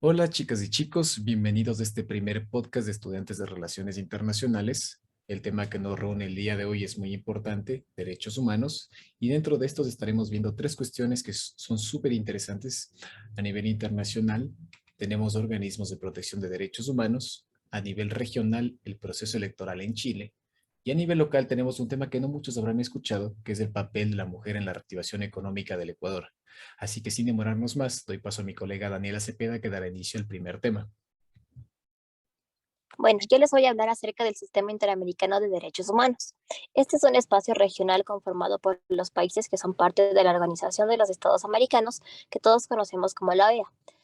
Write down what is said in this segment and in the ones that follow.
Hola chicas y chicos, bienvenidos a este primer podcast de estudiantes de Relaciones Internacionales. El tema que nos reúne el día de hoy es muy importante, derechos humanos, y dentro de estos estaremos viendo tres cuestiones que son súper interesantes a nivel internacional. Tenemos organismos de protección de derechos humanos, a nivel regional el proceso electoral en Chile, y a nivel local tenemos un tema que no muchos habrán escuchado, que es el papel de la mujer en la reactivación económica del Ecuador. Así que sin demorarnos más, doy paso a mi colega Daniela Cepeda que dará inicio al primer tema. Bueno, yo les voy a hablar acerca del Sistema Interamericano de Derechos Humanos. Este es un espacio regional conformado por los países que son parte de la Organización de los Estados Americanos, que todos conocemos como la OEA.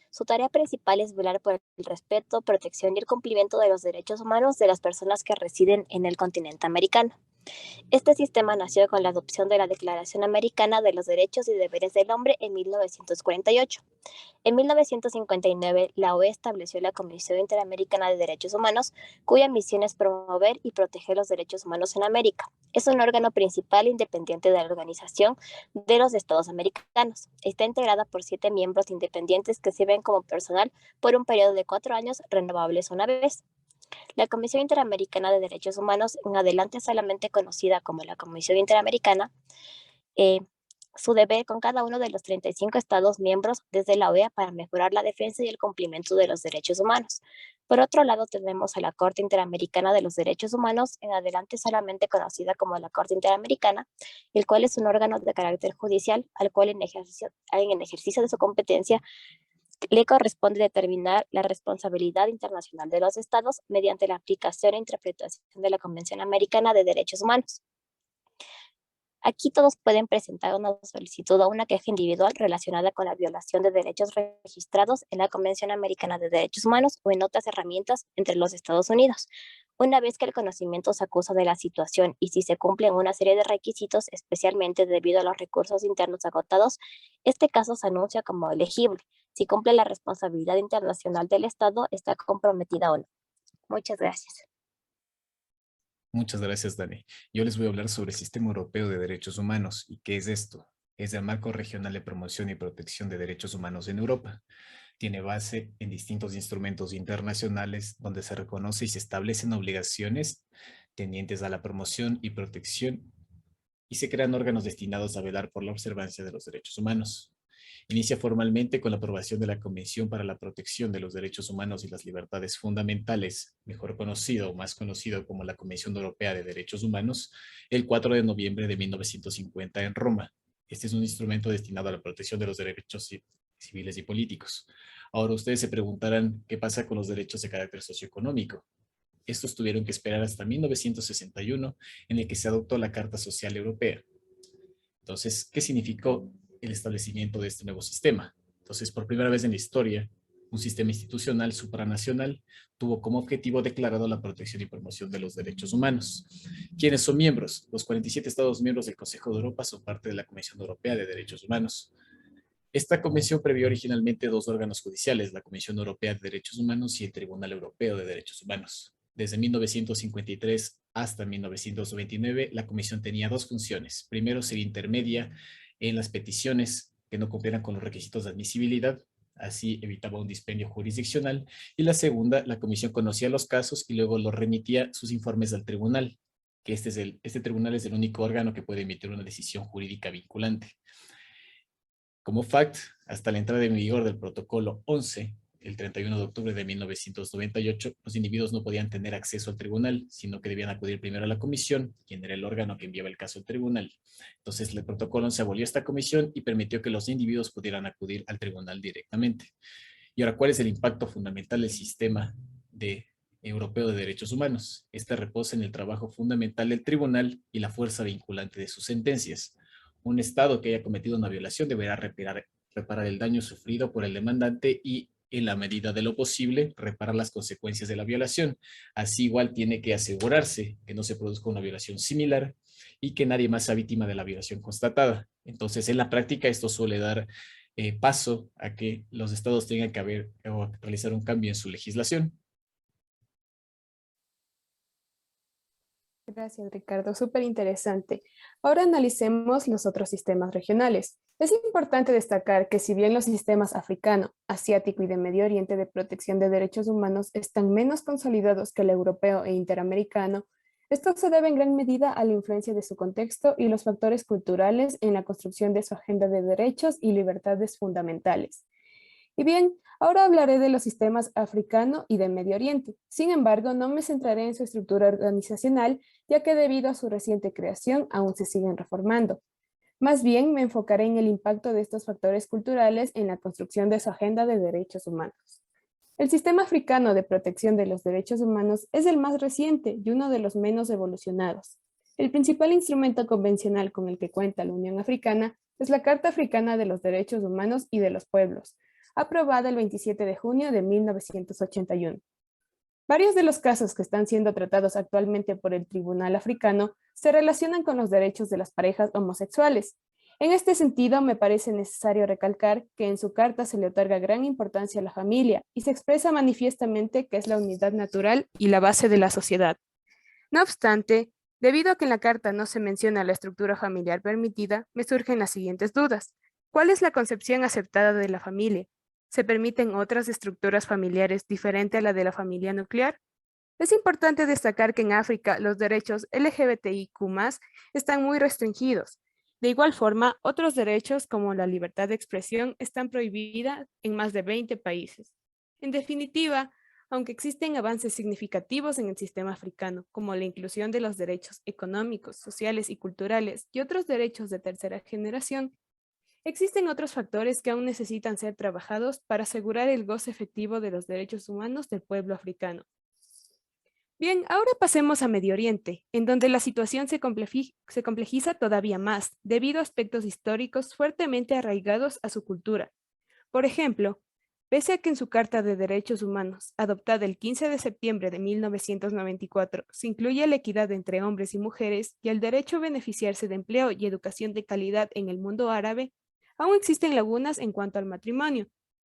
Su tarea principal es velar por el respeto, protección y el cumplimiento de los derechos humanos de las personas que residen en el continente americano. Este sistema nació con la adopción de la Declaración Americana de los Derechos y Deberes del Hombre en 1948. En 1959, la OEA estableció la Comisión Interamericana de Derechos Humanos, cuya misión es promover y proteger los derechos humanos en América. Es un órgano principal independiente de la Organización de los Estados Americanos. Está integrada por 7 miembros independientes que sirven como personal por un periodo de 4 años, renovables una vez. La Comisión Interamericana de Derechos Humanos, en adelante solamente conocida como la Comisión Interamericana, eh, su deber con cada uno de los 35 Estados miembros desde la OEA para mejorar la defensa y el cumplimiento de los derechos humanos. Por otro lado, tenemos a la Corte Interamericana de los Derechos Humanos, en adelante solamente conocida como la Corte Interamericana, el cual es un órgano de carácter judicial al cual en ejercicio de su competencia le corresponde determinar la responsabilidad internacional de los estados mediante la aplicación e interpretación de la Convención Americana de Derechos Humanos. Aquí todos pueden presentar una solicitud o una queja individual relacionada con la violación de derechos registrados en la Convención Americana de Derechos Humanos o en otras herramientas entre los Estados Unidos. Una vez que el conocimiento se acusa de la situación y si se cumplen una serie de requisitos, especialmente debido a los recursos internos agotados, este caso se anuncia como elegible. Si cumple la responsabilidad internacional del Estado, está comprometida o no. Muchas gracias. Muchas gracias, Dani. Yo les voy a hablar sobre el Sistema Europeo de Derechos Humanos. ¿Y qué es esto? Es el marco regional de promoción y protección de derechos humanos en Europa. Tiene base en distintos instrumentos internacionales donde se reconoce y se establecen obligaciones tendientes a la promoción y protección y se crean órganos destinados a velar por la observancia de los derechos humanos. Inicia formalmente con la aprobación de la Convención para la Protección de los Derechos Humanos y las Libertades Fundamentales, mejor conocido o más conocido como la Convención Europea de Derechos Humanos, el 4 de noviembre de 1950 en Roma. Este es un instrumento destinado a la protección de los derechos civiles y políticos. Ahora ustedes se preguntarán qué pasa con los derechos de carácter socioeconómico. Estos tuvieron que esperar hasta 1961, en el que se adoptó la Carta Social Europea. Entonces, ¿qué significó el establecimiento de este nuevo sistema? Entonces, por primera vez en la historia, un sistema institucional supranacional tuvo como objetivo declarado la protección y promoción de los derechos humanos. ¿Quiénes son miembros? Los 47 Estados miembros del Consejo de Europa son parte de la Comisión Europea de Derechos Humanos. Esta convención previó originalmente dos órganos judiciales, la Comisión Europea de Derechos Humanos y el Tribunal Europeo de Derechos Humanos. Desde 1953 hasta 1929, la comisión tenía dos funciones. Primero, ser intermedia en las peticiones que no cumplieran con los requisitos de admisibilidad, así evitaba un dispendio jurisdiccional. Y la segunda, la comisión conocía los casos y luego los remitía sus informes al tribunal, que este tribunal es el único órgano que puede emitir una decisión jurídica vinculante. Como fact, hasta la entrada en vigor del protocolo 11, el 31 de octubre de 1998, los individuos no podían tener acceso al tribunal, sino que debían acudir primero a la comisión, quien era el órgano que enviaba el caso al tribunal. Entonces, el protocolo 11 abolió esta comisión y permitió que los individuos pudieran acudir al tribunal directamente. Y ahora, ¿cuál es el impacto fundamental del sistema europeo de derechos humanos? Este reposa en el trabajo fundamental del tribunal y la fuerza vinculante de sus sentencias. Un Estado que haya cometido una violación deberá reparar el daño sufrido por el demandante y, en la medida de lo posible, reparar las consecuencias de la violación. Así igual tiene que asegurarse que no se produzca una violación similar y que nadie más sea víctima de la violación constatada. Entonces, en la práctica, esto suele dar paso a que los estados tengan que haber o realizar un cambio en su legislación. Gracias, Ricardo. Súper interesante. Ahora analicemos los otros sistemas regionales. Es importante destacar que si bien los sistemas africano, asiático y de Medio Oriente de protección de derechos humanos están menos consolidados que el europeo e interamericano, esto se debe en gran medida a la influencia de su contexto y los factores culturales en la construcción de su agenda de derechos y libertades fundamentales. Y bien, ahora hablaré de los sistemas africano y de Medio Oriente. Sin embargo, no me centraré en su estructura organizacional, ya que debido a su reciente creación aún se siguen reformando. Más bien, me enfocaré en el impacto de estos factores culturales en la construcción de su agenda de derechos humanos. El sistema africano de protección de los derechos humanos es el más reciente y uno de los menos evolucionados. El principal instrumento convencional con el que cuenta la Unión Africana es la Carta Africana de los Derechos Humanos y de los Pueblos, aprobada el 27 de junio de 1981. Varios de los casos que están siendo tratados actualmente por el Tribunal Africano se relacionan con los derechos de las parejas homosexuales. En este sentido, me parece necesario recalcar que en su carta se le otorga gran importancia a la familia y se expresa manifiestamente que es la unidad natural y la base de la sociedad. No obstante, debido a que en la carta no se menciona la estructura familiar permitida, me surgen las siguientes dudas. ¿Cuál es la concepción aceptada de la familia? ¿Se permiten otras estructuras familiares diferentes a la de la familia nuclear? Es importante destacar que en África los derechos LGBTIQ+ están muy restringidos. De igual forma, otros derechos como la libertad de expresión están prohibidas en más de 20 países. En definitiva, aunque existen avances significativos en el sistema africano, como la inclusión de los derechos económicos, sociales y culturales y otros derechos de tercera generación, existen otros factores que aún necesitan ser trabajados para asegurar el goce efectivo de los derechos humanos del pueblo africano. Bien, ahora pasemos a Medio Oriente, en donde la situación se complejiza todavía más, debido a aspectos históricos fuertemente arraigados a su cultura. Por ejemplo, pese a que en su Carta de Derechos Humanos, adoptada el 15 de septiembre de 1994, se incluye la equidad entre hombres y mujeres y el derecho a beneficiarse de empleo y educación de calidad en el mundo árabe, aún existen lagunas en cuanto al matrimonio.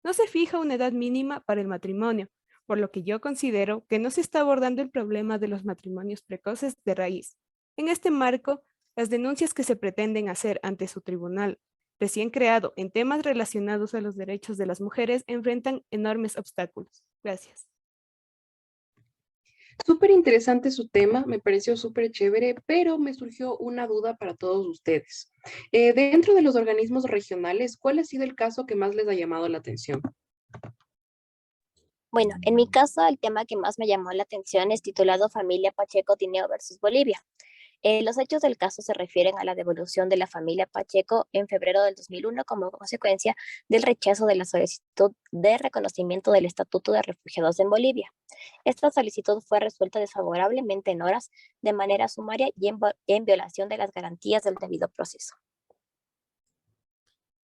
No se fija una edad mínima para el matrimonio, por lo que yo considero que no se está abordando el problema de los matrimonios precoces de raíz. En este marco, las denuncias que se pretenden hacer ante su tribunal recién creado en temas relacionados a los derechos de las mujeres enfrentan enormes obstáculos. Gracias. Súper interesante su tema, me pareció súper chévere, pero me surgió una duda para todos ustedes. Dentro de los organismos regionales, ¿cuál ha sido el caso que más les ha llamado la atención? Bueno, en mi caso, el tema que más me llamó la atención es titulado Familia Pacheco Tineo versus Bolivia. Los hechos del caso se refieren a la devolución de la familia Pacheco en febrero del 2001 como consecuencia del rechazo de la solicitud de reconocimiento del Estatuto de Refugiados en Bolivia. Esta solicitud fue resuelta desfavorablemente en horas, de manera sumaria y en violación de las garantías del debido proceso.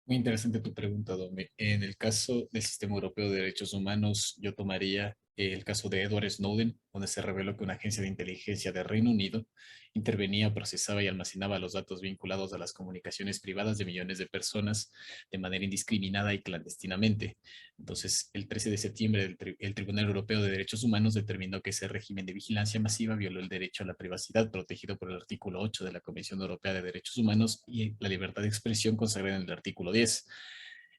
Muy interesante tu pregunta, Dome. En el caso del Sistema Europeo de Derechos Humanos, yo tomaría el caso de Edward Snowden, donde se reveló que una agencia de inteligencia de Reino Unido intervenía, procesaba y almacenaba los datos vinculados a las comunicaciones privadas de millones de personas de manera indiscriminada y clandestinamente. Entonces, el 13 de septiembre, el Tribunal Europeo de Derechos Humanos determinó que ese régimen de vigilancia masiva violó el derecho a la privacidad protegido por el artículo 8 de la Convención Europea de Derechos Humanos y la libertad de expresión consagrada en el artículo 10.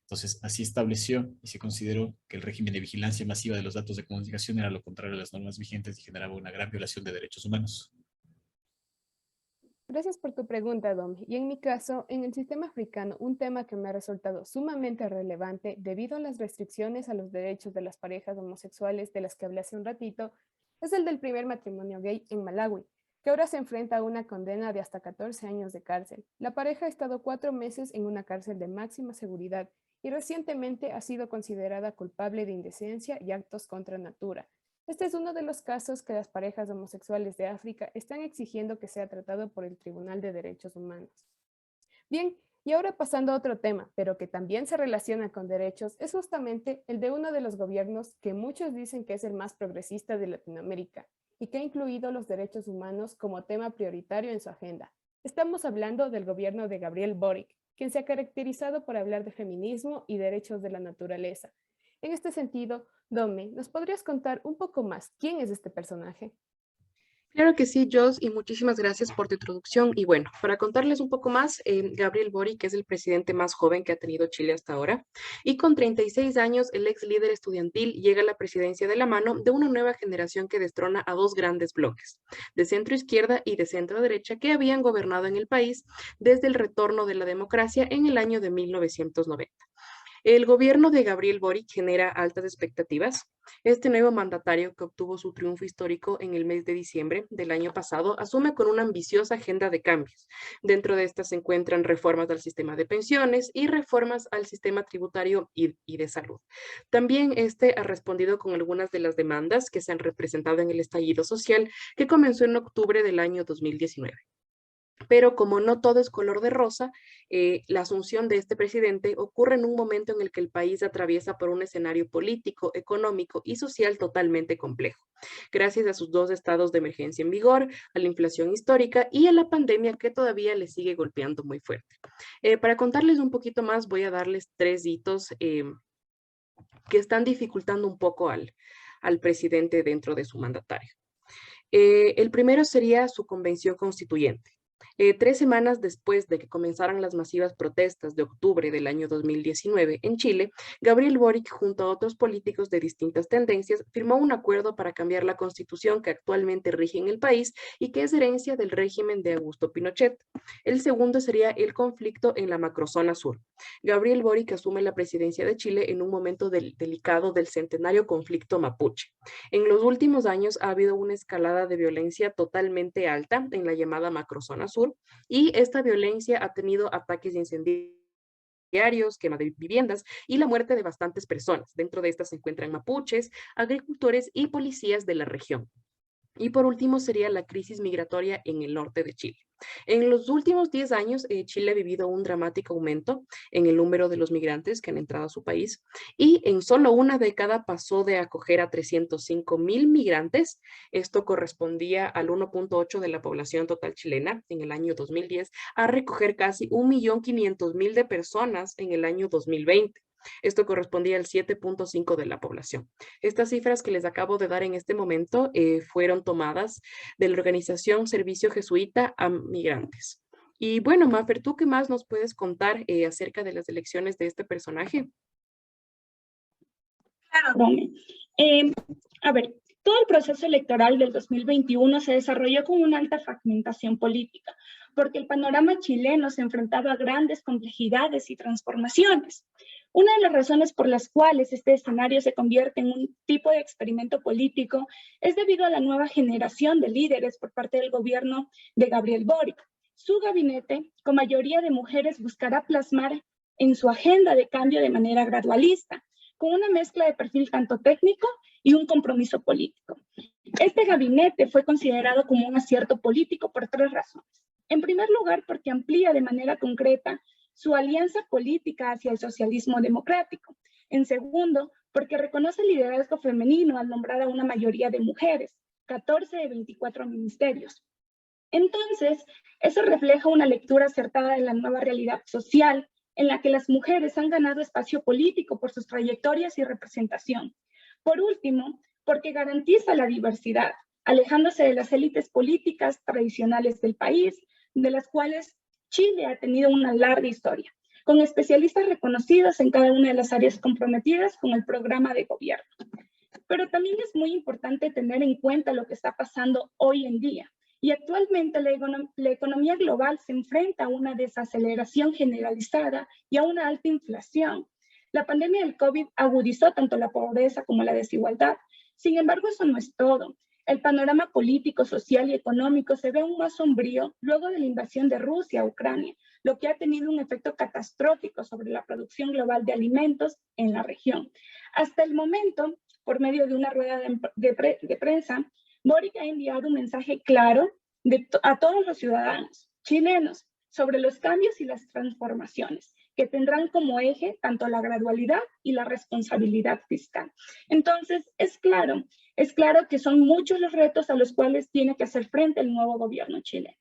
Entonces, así estableció y se consideró que el régimen de vigilancia masiva de los datos de comunicación era lo contrario a las normas vigentes y generaba una gran violación de derechos humanos. Gracias por tu pregunta, Dom. Y en mi caso, en el sistema africano, un tema que me ha resultado sumamente relevante debido a las restricciones a los derechos de las parejas homosexuales de las que hablé hace un ratito, es el del primer matrimonio gay en Malawi, que ahora se enfrenta a una condena de hasta 14 años de cárcel. La pareja ha estado 4 meses en una cárcel de máxima seguridad y recientemente ha sido considerada culpable de indecencia y actos contra natura. Este es uno de los casos que las parejas homosexuales de África están exigiendo que sea tratado por el Tribunal de Derechos Humanos. Bien, y ahora pasando a otro tema, pero que también se relaciona con derechos, es justamente el de uno de los gobiernos que muchos dicen que es el más progresista de Latinoamérica y que ha incluido los derechos humanos como tema prioritario en su agenda. Estamos hablando del gobierno de Gabriel Boric, quien se ha caracterizado por hablar de feminismo y derechos de la naturaleza. En este sentido, Dome, ¿nos podrías contar un poco más quién es este personaje? Claro que sí, Jos, y muchísimas gracias por tu introducción. Y bueno, para contarles un poco más, Gabriel Boric es el presidente más joven que ha tenido Chile hasta ahora, y con 36 años, el ex líder estudiantil llega a la presidencia de la mano de una nueva generación que destrona a dos grandes bloques, de centro izquierda y de centro derecha, que habían gobernado en el país desde el retorno de la democracia en el año de 1990. El gobierno de Gabriel Boric genera altas expectativas. Este nuevo mandatario, que obtuvo su triunfo histórico en el mes de diciembre del año pasado, asume con una ambiciosa agenda de cambios. Dentro de estas se encuentran reformas al sistema de pensiones y reformas al sistema tributario y de salud. También este ha respondido con algunas de las demandas que se han representado en el estallido social que comenzó en octubre del año 2019. Pero como no todo es color de rosa, la asunción de este presidente ocurre en un momento en el que el país atraviesa por un escenario político, económico y social totalmente complejo, gracias a sus dos estados de emergencia en vigor, a la inflación histórica y a la pandemia que todavía le sigue golpeando muy fuerte. Para contarles un poquito más, voy a darles tres hitos que están dificultando un poco al presidente dentro de su mandatario. El primero sería su convención constituyente. 3 semanas después de que comenzaran las masivas protestas de octubre del año 2019 en Chile, Gabriel Boric, junto a otros políticos de distintas tendencias, firmó un acuerdo para cambiar la constitución que actualmente rige en el país y que es herencia del régimen de Augusto Pinochet. El segundo sería el conflicto en la macrozona sur. Gabriel Boric asume la presidencia de Chile en un momento delicado del centenario conflicto mapuche. En los últimos años ha habido una escalada de violencia totalmente alta en la llamada macrozona sur, y esta violencia ha tenido ataques incendiarios, quema de viviendas y la muerte de bastantes personas. Dentro de estas se encuentran mapuches, agricultores y policías de la región. Y por último sería la crisis migratoria en el norte de Chile. En los últimos 10 años, Chile ha vivido un dramático aumento en el número de los migrantes que han entrado a su país, y en solo una década pasó de acoger a 305.000 migrantes. Esto correspondía al 1.8 de la población total chilena en el año 2010, a recoger casi 1.500.000 de personas en el año 2020. Esto correspondía al 7.5 de la población. Estas cifras que les acabo de dar en este momento fueron tomadas de la organización Servicio Jesuita a Migrantes. Y bueno, Mafer, ¿tú qué más nos puedes contar acerca de las elecciones de este personaje? Claro, Dome. A ver, todo el proceso electoral del 2021 se desarrolló con una alta fragmentación política, porque el panorama chileno se enfrentaba a grandes complejidades y transformaciones. Una de las razones por las cuales este escenario se convierte en un tipo de experimento político es debido a la nueva generación de líderes por parte del gobierno de Gabriel Boric. Su gabinete, con mayoría de mujeres, buscará plasmar en su agenda de cambio de manera gradualista, con una mezcla de perfil tanto técnico y un compromiso político. Este gabinete fue considerado como un acierto político por tres razones. En primer lugar, porque amplía de manera concreta su alianza política hacia el socialismo democrático. En segundo, porque reconoce el liderazgo femenino al nombrar a una mayoría de mujeres, 14 de 24 ministerios. Entonces, eso refleja una lectura acertada de la nueva realidad social en la que las mujeres han ganado espacio político por sus trayectorias y representación. Por último, porque garantiza la diversidad, alejándose de las élites políticas tradicionales del país, de las cuales Chile ha tenido una larga historia, con especialistas reconocidos en cada una de las áreas comprometidas con el programa de gobierno. Pero también es muy importante tener en cuenta lo que está pasando hoy en día. Y actualmente la economía global se enfrenta a una desaceleración generalizada y a una alta inflación. La pandemia del COVID agudizó tanto la pobreza como la desigualdad. Sin embargo, eso no es todo. El panorama político, social y económico se ve aún más sombrío luego de la invasión de Rusia a Ucrania, lo que ha tenido un efecto catastrófico sobre la producción global de alimentos en la región. Hasta el momento, por medio de una rueda de prensa, Boric ha enviado un mensaje claro a todos los ciudadanos chilenos sobre los cambios y las transformaciones que tendrán como eje tanto la gradualidad y la responsabilidad fiscal. Entonces, es claro que son muchos los retos a los cuales tiene que hacer frente el nuevo gobierno chileno.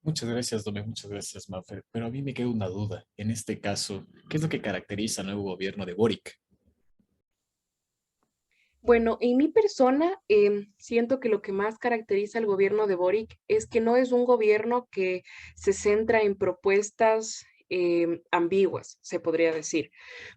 Muchas gracias, Dome, muchas gracias, Mafer. Pero a mí me queda una duda. En este caso, ¿qué es lo que caracteriza al nuevo gobierno de Boric? Bueno, en mi persona, siento que lo que más caracteriza al gobierno de Boric es que no es un gobierno que se centra en propuestas ambiguas, se podría decir,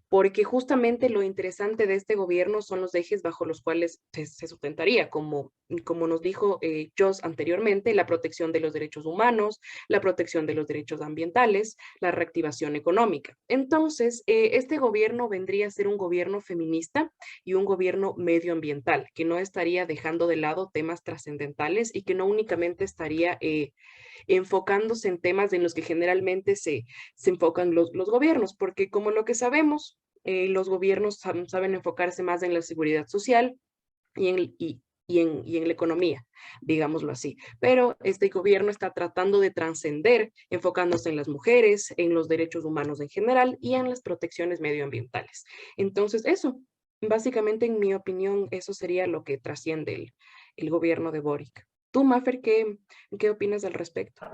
porque justamente lo interesante de este gobierno son los ejes bajo los cuales se sustentaría, como nos dijo Jos anteriormente, la protección de los derechos humanos, la protección de los derechos ambientales, la reactivación económica. Entonces, este gobierno vendría a ser un gobierno feminista y un gobierno medioambiental, que no estaría dejando de lado temas trascendentales y que no únicamente estaría enfocándose en temas en los que generalmente se enfocan los gobiernos, porque como lo que sabemos, los gobiernos saben enfocarse más en la seguridad social y en la economía, digámoslo así. Pero este gobierno está tratando de trascender, enfocándose en las mujeres, en los derechos humanos en general y en las protecciones medioambientales. Entonces, eso, básicamente, en mi opinión, eso sería lo que trasciende el gobierno de Boric. Tú, Mafer, ¿qué opinas al respecto?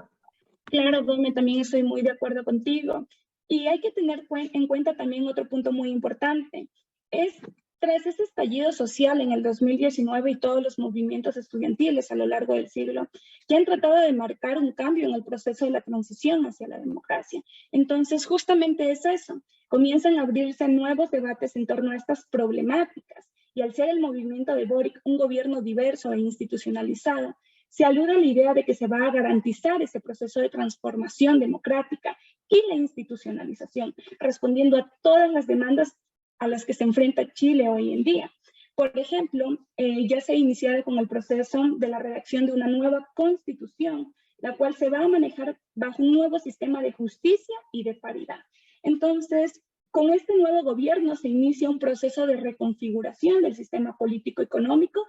Claro, Dome, también estoy muy de acuerdo contigo. Y hay que tener en cuenta también otro punto muy importante. Es tras ese estallido social en el 2019 y todos los movimientos estudiantiles a lo largo del siglo, que han tratado de marcar un cambio en el proceso de la transición hacia la democracia. Entonces, justamente es eso. Comienzan a abrirse nuevos debates en torno a estas problemáticas. Y al ser el movimiento de Boric un gobierno diverso e institucionalizado, se alude a la idea de que se va a garantizar ese proceso de transformación democrática y la institucionalización, respondiendo a todas las demandas a las que se enfrenta Chile hoy en día. Por ejemplo, ya se ha iniciado con el proceso de la redacción de una nueva constitución, la cual se va a manejar bajo un nuevo sistema de justicia y de paridad. Entonces, con este nuevo gobierno se inicia un proceso de reconfiguración del sistema político, económico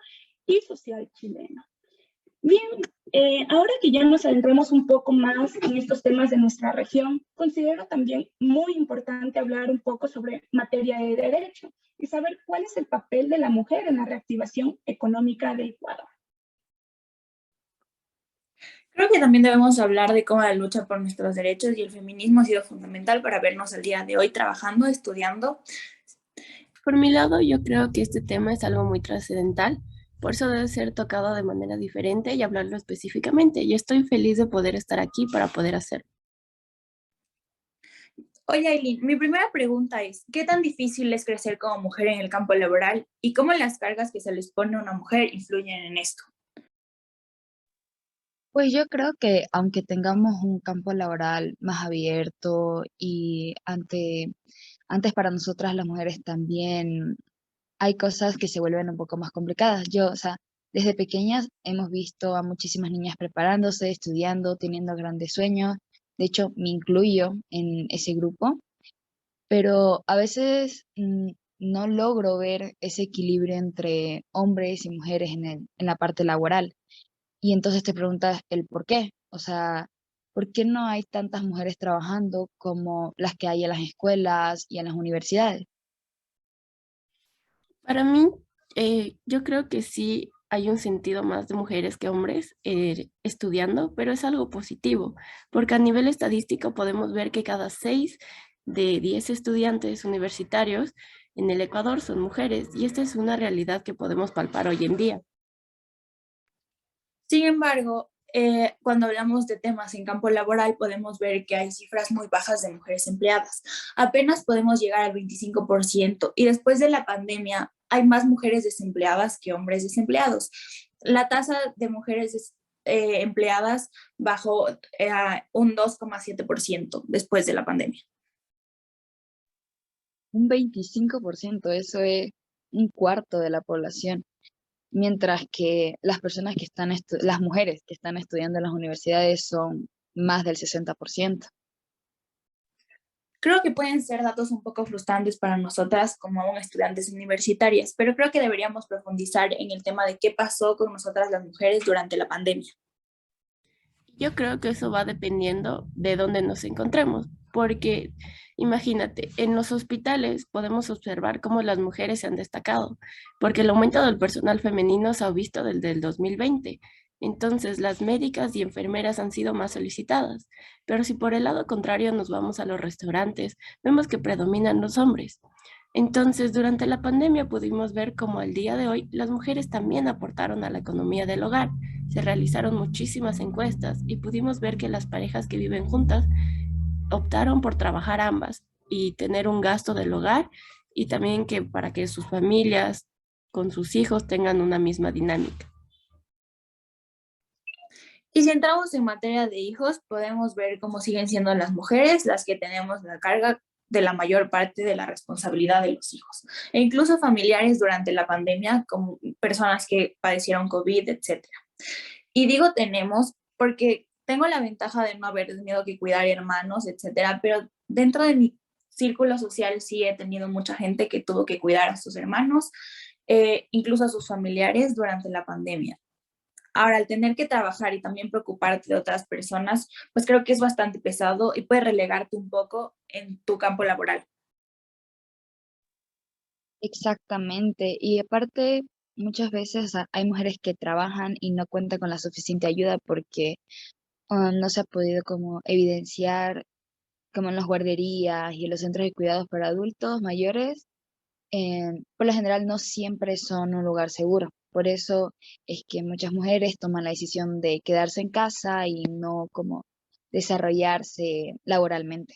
y social chileno. Bien, ahora que ya nos adentramos un poco más en estos temas de nuestra región, considero también muy importante hablar un poco sobre materia de derecho y saber cuál es el papel de la mujer en la reactivación económica de Ecuador. Creo que también debemos hablar de cómo la lucha por nuestros derechos y el feminismo ha sido fundamental para vernos al día de hoy trabajando, estudiando. Por mi lado, yo creo que este tema es algo muy trascendental, por eso debe ser tocado de manera diferente y hablarlo específicamente. Y estoy feliz de poder estar aquí para poder hacerlo. Oye, Aileen, mi primera pregunta es, ¿qué tan difícil es crecer como mujer en el campo laboral y cómo las cargas que se les pone a una mujer influyen en esto? Pues yo creo que aunque tengamos un campo laboral más abierto y antes para nosotras las mujeres también hay cosas que se vuelven un poco más complicadas. Yo, o sea, desde pequeñas hemos visto a muchísimas niñas preparándose, estudiando, teniendo grandes sueños. De hecho, me incluyo en ese grupo, pero a veces no logro ver ese equilibrio entre hombres y mujeres en la parte laboral. Y entonces te preguntas el por qué. O sea, ¿por qué no hay tantas mujeres trabajando como las que hay en las escuelas y en las universidades? Para mí, yo creo que sí hay un sentido más de mujeres que hombres estudiando, pero es algo positivo, porque a nivel estadístico podemos ver que cada 6 de 10 estudiantes universitarios en el Ecuador son mujeres, y esta es una realidad que podemos palpar hoy en día. Sin embargo, cuando hablamos de temas en campo laboral, podemos ver que hay cifras muy bajas de mujeres empleadas. Apenas podemos llegar al 25% y después de la pandemia hay más mujeres desempleadas que hombres desempleados. La tasa de mujeres empleadas bajó a un 2,7% después de la pandemia. Un 25%, eso es un cuarto de la población. Mientras que las personas que están, las mujeres que están estudiando en las universidades son más del 60%. Creo que pueden ser datos un poco frustrantes para nosotras como aún estudiantes universitarias, pero creo que deberíamos profundizar en el tema de qué pasó con nosotras las mujeres durante la pandemia. Yo creo que eso va dependiendo de dónde nos encontremos, porque imagínate, en los hospitales podemos observar cómo las mujeres se han destacado, porque el aumento del personal femenino se ha visto desde el 2020. Entonces, las médicas y enfermeras han sido más solicitadas, pero si por el lado contrario nos vamos a los restaurantes, vemos que predominan los hombres. Entonces, durante la pandemia pudimos ver cómo al día de hoy las mujeres también aportaron a la economía del hogar. Se realizaron muchísimas encuestas y pudimos ver que las parejas que viven juntas optaron por trabajar ambas y tener un gasto del hogar y también que para que sus familias con sus hijos tengan una misma dinámica. Y si entramos en materia de hijos, podemos ver cómo siguen siendo las mujeres las que tenemos la carga de la mayor parte de la responsabilidad de los hijos, e incluso familiares durante la pandemia, como personas que padecieron COVID, etc. Y digo tenemos porque tengo la ventaja de no haber tenido que cuidar hermanos, etcétera, pero dentro de mi círculo social sí he tenido mucha gente que tuvo que cuidar a sus hermanos, incluso a sus familiares durante la pandemia. Ahora, al tener que trabajar y también preocuparte de otras personas, pues creo que es bastante pesado y puede relegarte un poco en tu campo laboral. Exactamente. Y aparte, muchas veces hay mujeres que trabajan y no cuentan con la suficiente ayuda porque no se ha podido como evidenciar como en las guarderías y en los centros de cuidados para adultos mayores, por lo general no siempre son un lugar seguro. Por eso es que muchas mujeres toman la decisión de quedarse en casa y no como desarrollarse laboralmente.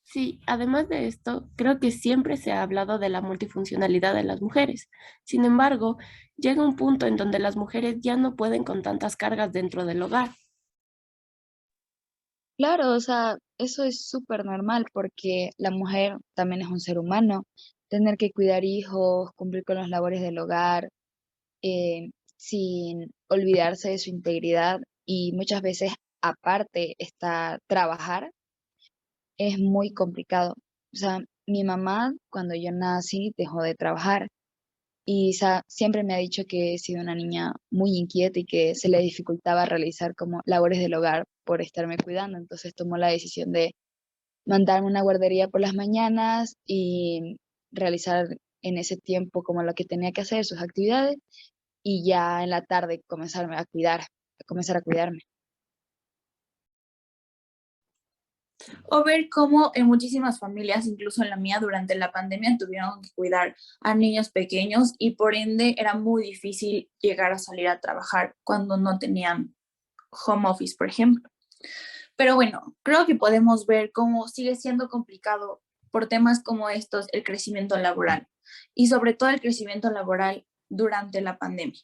Sí, además de esto, creo que siempre se ha hablado de la multifuncionalidad de las mujeres. Sin embargo, llega un punto en donde las mujeres ya no pueden con tantas cargas dentro del hogar. Claro, o sea, eso es súper normal porque la mujer también es un ser humano. Tener que cuidar hijos, cumplir con las labores del hogar, sin olvidarse de su integridad y muchas veces aparte está trabajar, es muy complicado. O sea, mi mamá cuando yo nací dejó de trabajar y siempre me ha dicho que he sido una niña muy inquieta y que se le dificultaba realizar como labores del hogar por estarme cuidando. Entonces tomó la decisión de mandarme a una guardería por las mañanas y realizar en ese tiempo como lo que tenía que hacer, sus actividades, y ya en la tarde comenzarme a cuidar, comenzar a cuidarme. O ver cómo en muchísimas familias, incluso en la mía, durante la pandemia tuvieron que cuidar a niños pequeños y por ende era muy difícil llegar a salir a trabajar cuando no tenían home office, por ejemplo. Pero bueno, creo que podemos ver cómo sigue siendo complicado por temas como estos el crecimiento laboral y sobre todo el crecimiento laboral durante la pandemia.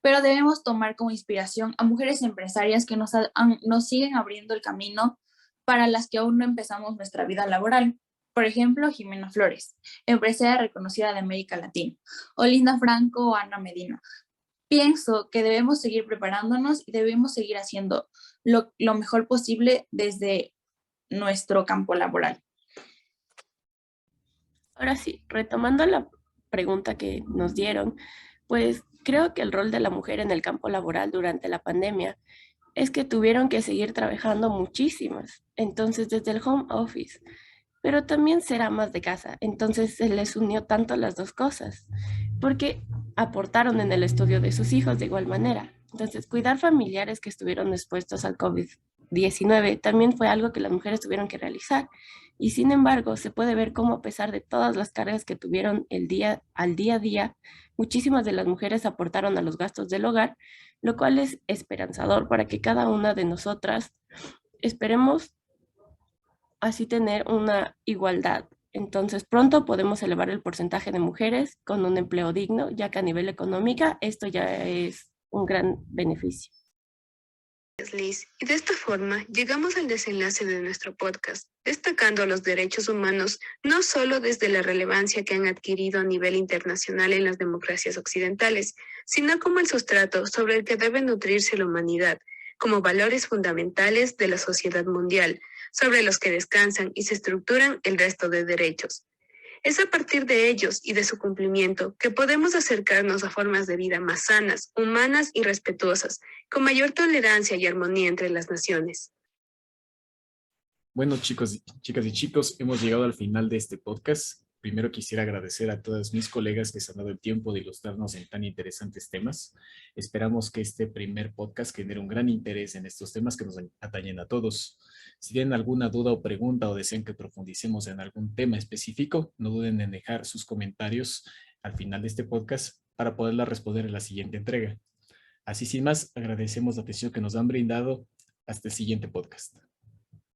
Pero debemos tomar como inspiración a mujeres empresarias que nos siguen abriendo el camino para las que aún no empezamos nuestra vida laboral. Por ejemplo, Jimena Flores, empresaria reconocida de América Latina, o Linda Franco o Ana Medina. Pienso que debemos seguir preparándonos y debemos seguir haciendo lo mejor posible desde nuestro campo laboral. Ahora sí, retomando la pregunta que nos dieron, pues creo que el rol de la mujer en el campo laboral durante la pandemia es que tuvieron que seguir trabajando muchísimas, entonces desde el home office, pero también ser amas de casa, entonces se les unió tanto las dos cosas, porque aportaron en el estudio de sus hijos de igual manera. Entonces, cuidar familiares que estuvieron expuestos al COVID-19 también fue algo que las mujeres tuvieron que realizar. Y sin embargo, se puede ver cómo a pesar de todas las cargas que tuvieron al día a día, muchísimas de las mujeres aportaron a los gastos del hogar, lo cual es esperanzador para que cada una de nosotras esperemos así tener una igualdad. Entonces, pronto podemos elevar el porcentaje de mujeres con un empleo digno, ya que a nivel económica esto ya es un gran beneficio. Liz, y de esta forma llegamos al desenlace de nuestro podcast, destacando los derechos humanos no solo desde la relevancia que han adquirido a nivel internacional en las democracias occidentales, sino como el sustrato sobre el que debe nutrirse la humanidad, como valores fundamentales de la sociedad mundial, sobre los que descansan y se estructuran el resto de derechos. Es a partir de ellos y de su cumplimiento que podemos acercarnos a formas de vida más sanas, humanas y respetuosas, con mayor tolerancia y armonía entre las naciones. Bueno, chicos, chicas y chicos, hemos llegado al final de este podcast. primero quisiera agradecer a todas mis colegas que se han dado el tiempo de ilustrarnos en tan interesantes temas. Esperamos que este primer podcast genere un gran interés en estos temas que nos atañen a todos. Si tienen alguna duda o pregunta o desean que profundicemos en algún tema específico, no duden en dejar sus comentarios al final de este podcast para poderla responder en la siguiente entrega. Así sin más, agradecemos la atención que nos han brindado. Hasta el siguiente podcast.